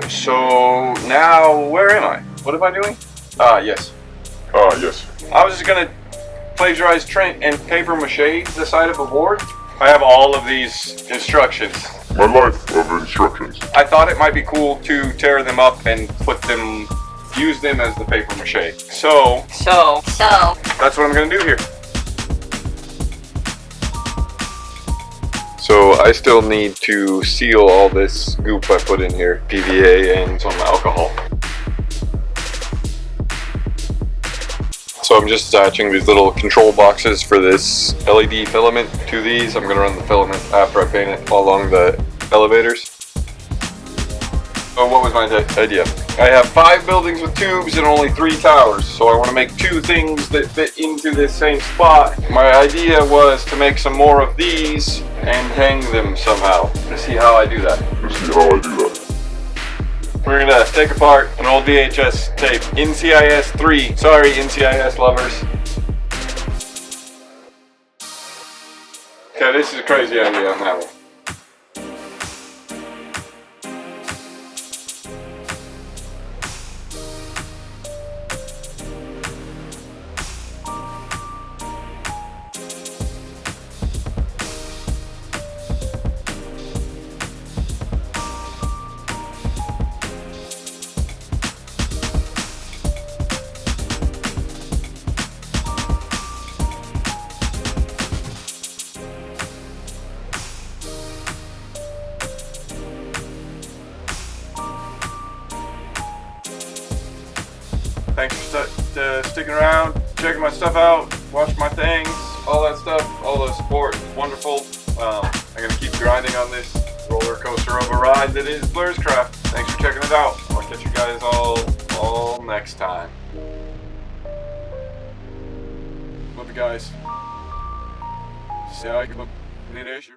So now, where am I? What am I doing? Yes. Yes. I was just gonna plagiarize Trent and paper mache the side of a board. I have all of these instructions. My life of instructions. I thought it might be cool to tear them up and use them as the paper mache. So that's what I'm gonna do here. So I still need to seal all this goop I put in here, PVA and some alcohol. So I'm just attaching these little control boxes for this LED filament to these. I'm gonna run the filament after I paint it along the elevators. So what was my idea? I have 5 buildings with tubes and only 3 towers, so I want to make 2 things that fit into this same spot. My idea was to make some more of these and hang them somehow. Let's see how I do that. We're gonna take apart an old VHS tape, NCIS 3. Sorry, NCIS lovers. Okay, this is a crazy idea on that one. Thanks for sticking around, checking my stuff out, watching my things, all that stuff, all the support. It's wonderful. I'm gonna keep grinding on this roller coaster of a ride that is Blur's Craft. Thanks for checking it out. I'll catch you guys all next time. Love you guys. See how I can look in the issue.